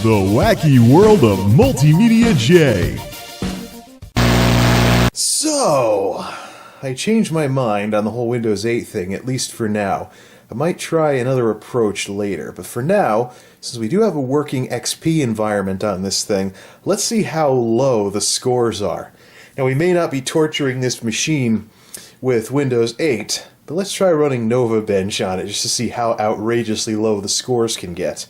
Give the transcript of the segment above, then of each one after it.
The wacky world of MultimediaJay. So, I changed my mind on the whole Windows 8 thing, at least for now. I might try another approach later, but for now, since we do have a working XP environment on this thing, let's see how low the scores are. Now, we may not be torturing this machine with Windows 8, but let's try running NovaBench on it just to see how outrageously low the scores can get.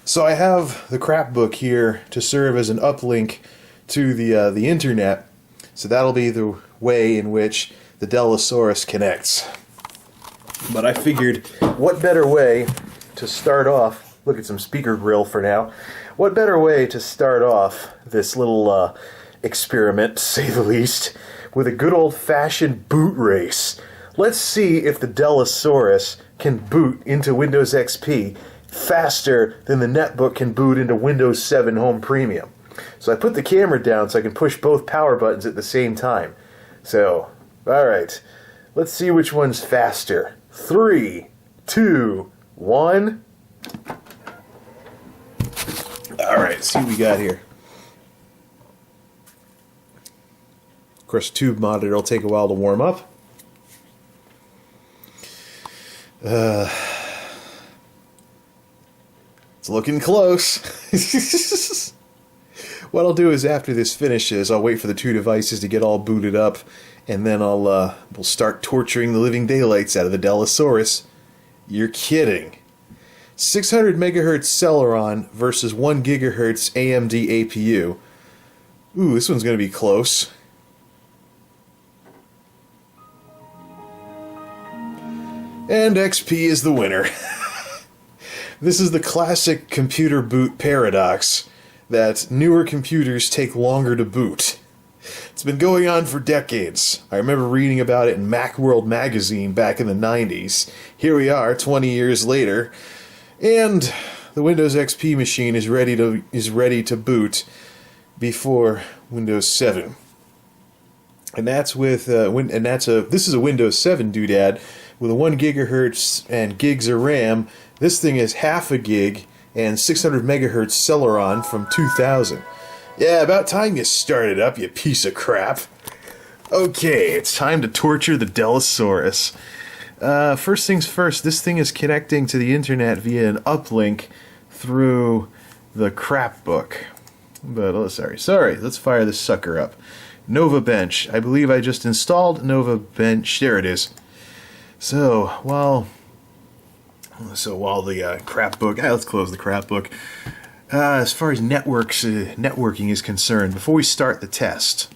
So I have the crap book here to serve as an uplink to the internet, so that'll be the way in which the Dellasaurus connects. But I figured, what better way to start off, look at some speaker grill for now, what better way to start off this little experiment, to say the least, with a good old-fashioned boot race. Let's see if the Dellasaurus can boot into Windows XP faster than the netbook can boot into Windows 7 Home Premium. So I put the camera down so I can push both power buttons at the same time. So, alright, let's see which one's faster. 3, 2, 1. Alright, see what we got here. Of course, tube monitor will take a while to warm up. It's looking close. What I'll do is after this finishes, I'll wait for the two devices to get all booted up, and then we'll start torturing the living daylights out of the Dellasaurus. You're kidding. 600 megahertz Celeron versus 1 gigahertz AMD APU. Ooh, this one's going to be close. And XP is the winner. This is the classic computer boot paradox, that newer computers take longer to boot. It's been going on for decades. I remember reading about it in Macworld magazine back in the 90s. Here we are, 20 years later, and the Windows XP machine is ready to boot before Windows 7. And that's with this is a Windows 7 doodad with a 1 gigahertz and gigs of RAM. This thing is half a gig and 600 megahertz Celeron from 2000. Yeah, about time you started up, you piece of crap. Okay, it's time to torture the Dellasaurus. First things first, this thing is connecting to the internet via an uplink through the crap book. But, sorry, let's fire this sucker up. NovaBench. I believe I just installed NovaBench. There it is. So while the crap book, let's close the crap book. As far as networking is concerned, before we start the test,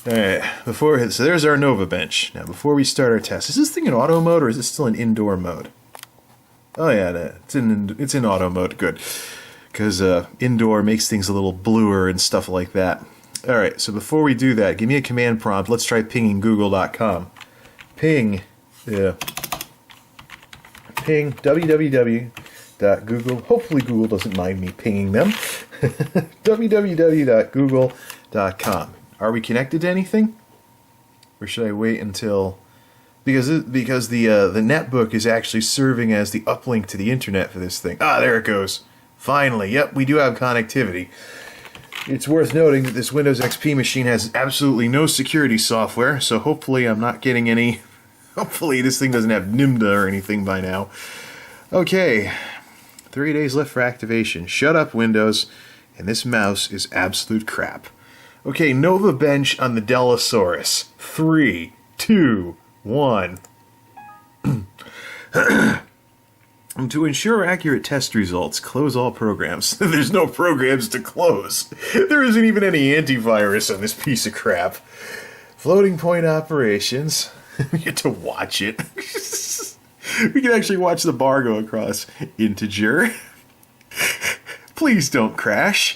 so there's our NovaBench. Now, before we start our test, is this thing in auto mode or is it still in indoor mode? Oh yeah, it's in auto mode. Good, because indoor makes things a little bluer and stuff like that. All right, so before we do that, give me a command prompt. Let's try pinging Google.com. Ping www.google. Hopefully Google doesn't mind me pinging them. www.google.com. Are we connected to anything? Or should I wait until... Because the netbook is actually serving as the uplink to the internet for this thing. Ah, there it goes. Finally. Yep, we do have connectivity. It's worth noting that this Windows XP machine has absolutely no security software, so hopefully I'm not getting any... Hopefully this thing doesn't have NIMDA or anything by now. Okay, 3 days left for activation. Shut up, Windows. And this mouse is absolute crap. Okay, NovaBench on the Dellasaurus. 3, 2, 1. To ensure accurate test results, close all programs. There's no programs to close. There isn't even any antivirus on this piece of crap. Floating point operations. We get to watch it. We can actually watch the bar go across. Integer. Please don't crash.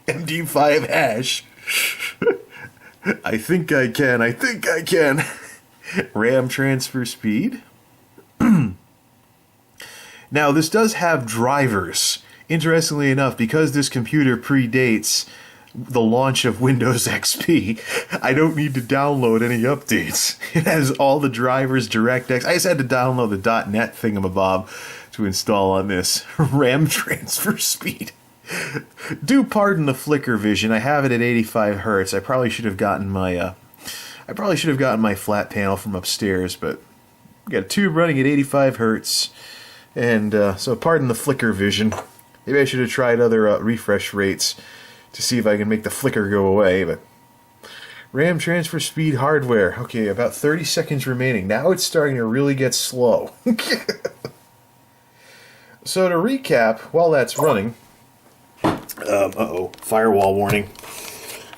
MD5 hash. I think I can. RAM transfer speed. Now, this does have drivers. Interestingly enough, because this computer predates the launch of Windows XP, I don't need to download any updates. It has all the drivers, DirectX. I just had to download the .NET thingamabob to install on this. RAM transfer speed. Do pardon the flicker vision. I have it at 85 hertz. I probably should have gotten my flat panel from upstairs, but we got a tube running at 85 hertz, and so pardon the flicker vision. Maybe I should have tried other refresh rates to see if I can make the flicker go away, but RAM transfer speed hardware. Okay, about 30 seconds remaining. Now it's starting to really get slow. So to recap, while that's running, uh-oh, firewall warning.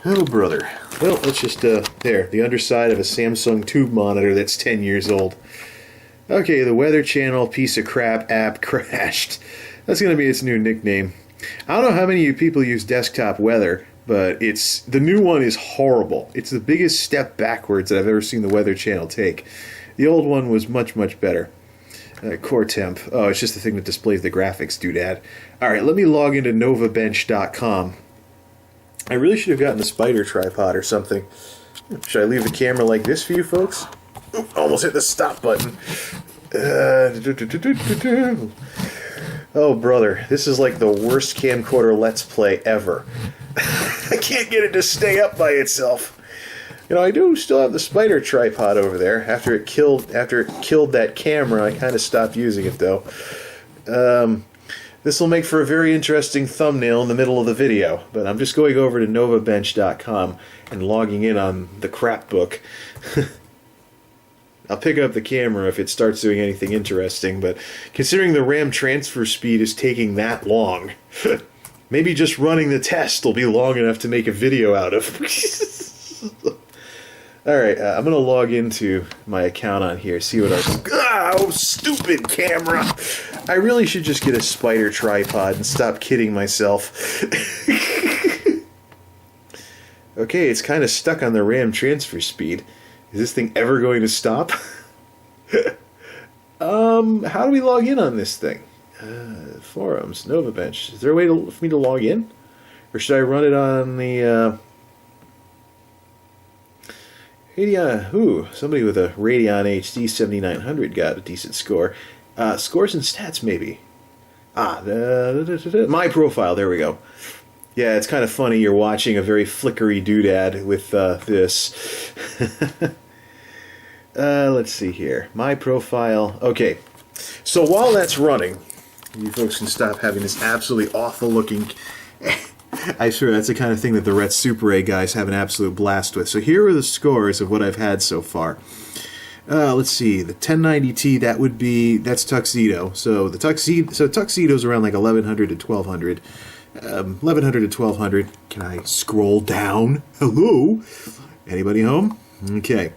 Oh, brother. Well, let's just, there, the underside of a Samsung tube monitor that's 10 years old. Okay, the Weather Channel piece of crap app crashed. That's going to be its new nickname. I don't know how many of you people use desktop weather, but the new one is horrible. It's the biggest step backwards that I've ever seen the Weather Channel take. The old one was much, much better. Core temp. Oh, it's just the thing that displays the graphics, doodad. Alright, let me log into NovaBench.com. I really should have gotten a spider tripod or something. Should I leave the camera like this for you folks? Oop, almost hit the stop button. Oh, brother. This is like the worst camcorder Let's Play ever. I can't get it to stay up by itself. You know, I do still have the spider tripod over there. After it killed that camera, I kind of stopped using it, though. This will make for a very interesting thumbnail in the middle of the video, but I'm just going over to NovaBench.com and logging in on the crap book. I'll pick up the camera if it starts doing anything interesting, but considering the RAM transfer speed is taking that long, maybe just running the test will be long enough to make a video out of. Alright, I'm going to log into my account on here, see what oh, stupid camera! I really should just get a spider tripod and stop kidding myself. Okay, it's kind of stuck on the RAM transfer speed. Is this thing ever going to stop? How do we log in on this thing? Forums, NovaBench. Is there a way for me to log in? Or should I run it on the... somebody with a Radeon HD 7900 got a decent score. Scores and stats, maybe. My profile, there we go. Yeah, it's kind of funny you're watching a very flickery doodad with this. Let's see here. My profile. Okay, so while that's running, you folks can stop having this absolutely awful looking... I swear that's the kind of thing that the Ret Super A guys have an absolute blast with. So here are the scores of what I've had so far. Let's see, the 1090T, that's Tuxedo. So Tuxedo's around like 1100 to 1200. 1100 to 1200. Can I scroll down? Hello? Anybody home? Okay.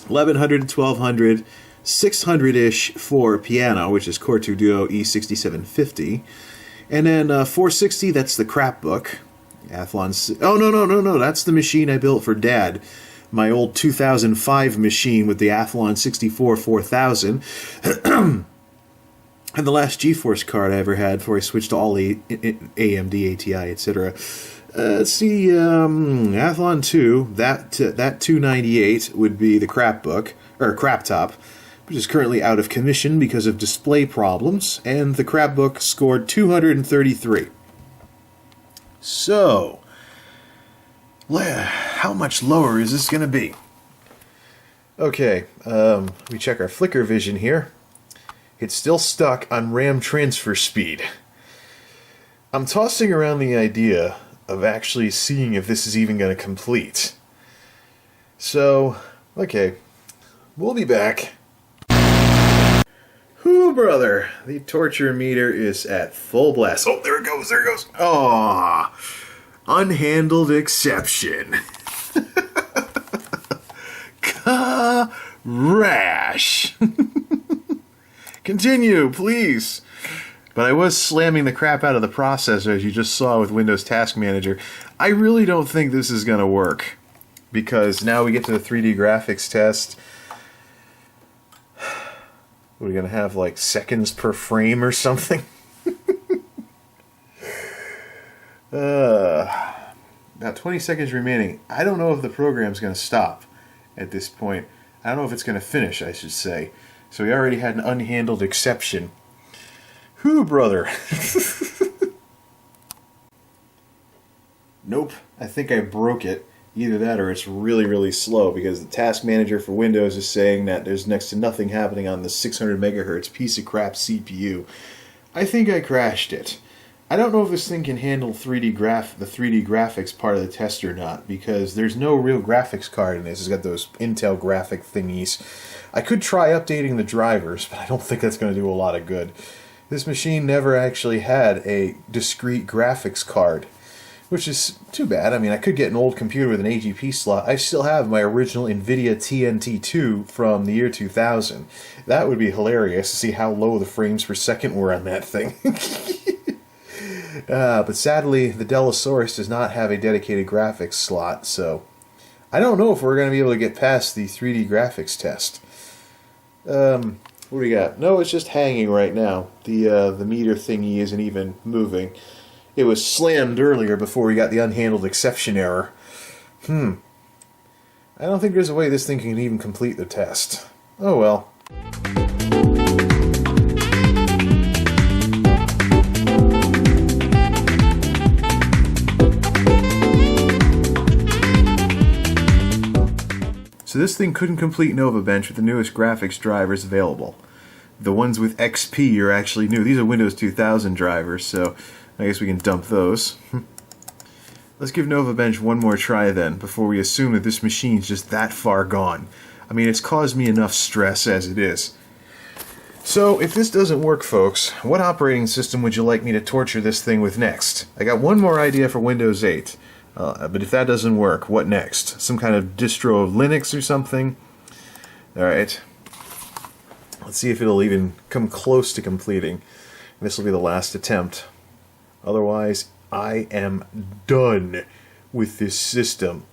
1100 to 1200. 600-ish for piano, which is Core 2 Duo E6750. And then 460, that's the crap book. Athlon. Oh, no. That's the machine I built for Dad. My old 2005 machine with the Athlon 64 4000. And the last GeForce card I ever had before I switched to all AMD, ATI, etc. Let's see, Athlon 2, that 298 would be the crap book, or crap top, which is currently out of commission because of display problems, and the crap book scored 233. So, how much lower is this going to be? Okay, we check our flicker vision here. It's still stuck on RAM transfer speed. I'm tossing around the idea of actually seeing if this is even going to complete. So, okay, we'll be back. Whoo, brother, the torture meter is at full blast. Oh, there it goes. Aww, unhandled exception. Rash. Continue, please. But I was slamming the crap out of the processor, as you just saw with Windows Task Manager. I really don't think this is going to work, because now we get to the 3D graphics test. We're going to have like seconds per frame or something. About 20 seconds remaining. I don't know if the program's going to stop at this point. I don't know if it's going to finish, I should say. So we already had an unhandled exception. Whew, brother. Nope, I think I broke it. Either that or it's really, really slow because the task manager for Windows is saying that there's next to nothing happening on the 600 megahertz piece of crap CPU. I think I crashed it. I don't know if this thing can handle the 3D graphics part of the test or not, because there's no real graphics card in this. It's got those Intel graphic thingies. I could try updating the drivers, but I don't think that's going to do a lot of good. This machine never actually had a discrete graphics card, which is too bad. I mean, I could get an old computer with an AGP slot. I still have my original NVIDIA TNT2 from the year 2000. That would be hilarious to see how low the frames per second were on that thing. But sadly, the Dellasaurus does not have a dedicated graphics slot, so I don't know if we're going to be able to get past the 3D graphics test. What do we got? No, it's just hanging right now. The meter thingy isn't even moving. It was slammed earlier before we got the unhandled exception error. I don't think there's a way this thing can even complete the test. Oh well. So this thing couldn't complete NovaBench with the newest graphics drivers available. The ones with XP are actually new. These are Windows 2000 drivers, so I guess we can dump those. Let's give NovaBench one more try then, before we assume that this machine's just that far gone. I mean, it's caused me enough stress as it is. So, if this doesn't work, folks, what operating system would you like me to torture this thing with next? I got one more idea for Windows 8. But if that doesn't work, what next? Some kind of distro of Linux or something? Alright. Let's see if it'll even come close to completing. This will be the last attempt. Otherwise, I am done with this system.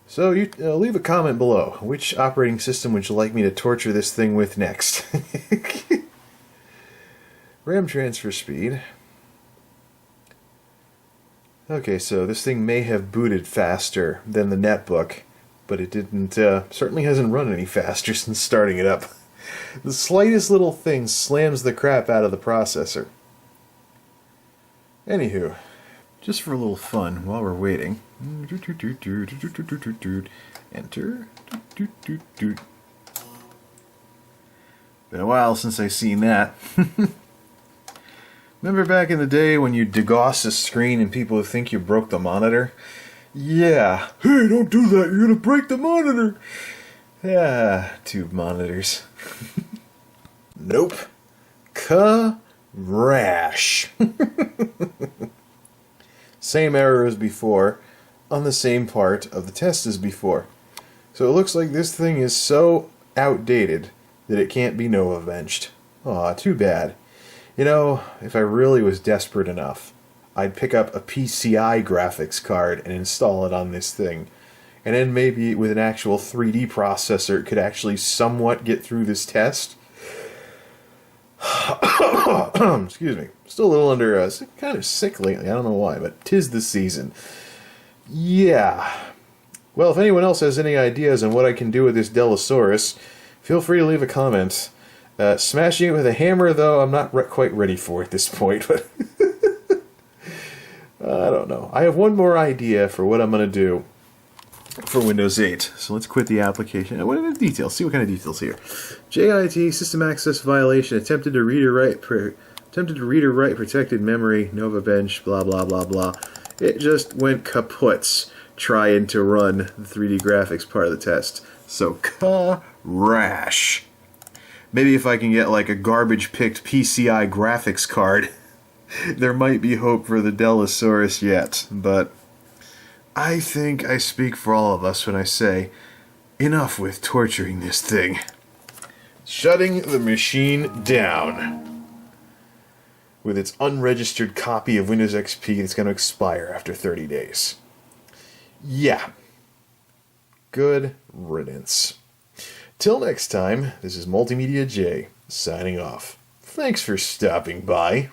So, you leave a comment below. Which operating system would you like me to torture this thing with next? RAM transfer speed. Okay, so this thing may have booted faster than the netbook, but it didn't, certainly hasn't run any faster since starting it up. The slightest little thing slams the crap out of the processor. Anywho, just for a little fun while we're waiting. Enter. Been a while since I've seen that. Remember back in the day when you degauss a screen and people would think you broke the monitor? Yeah. Hey, don't do that, you're gonna break the monitor! Yeah, tube monitors. Nope. Crash. Same error as before, on the same part of the test as before. So it looks like this thing is so outdated that it can't be NovaBenched. Aw, too bad. You know, if I really was desperate enough, I'd pick up a PCI graphics card and install it on this thing. And then maybe with an actual 3D processor, it could actually somewhat get through this test. Excuse me. Still a little under, kind of sick lately. I don't know why, but 'tis the season. Yeah. Well, if anyone else has any ideas on what I can do with this Dellasaurus, feel free to leave a comment. Smashing it with a hammer, though, I'm not quite ready for at this point. But I don't know. I have one more idea for what I'm going to do for Windows 8. So let's quit the application. What are the details? See what kind of details here. JIT system access violation. Attempted to read or write protected memory. NovaBench. Blah blah blah blah. It just went kaput trying to run the 3D graphics part of the test. So crash. Maybe if I can get like a garbage-picked PCI graphics card, there might be hope for the Dellasaurus yet. But I think I speak for all of us when I say, enough with torturing this thing. Shutting the machine down. With its unregistered copy of Windows XP that's going to expire after 30 days. Yeah. Good riddance. Till next time, this is MultimediaJay, signing off. Thanks for stopping by.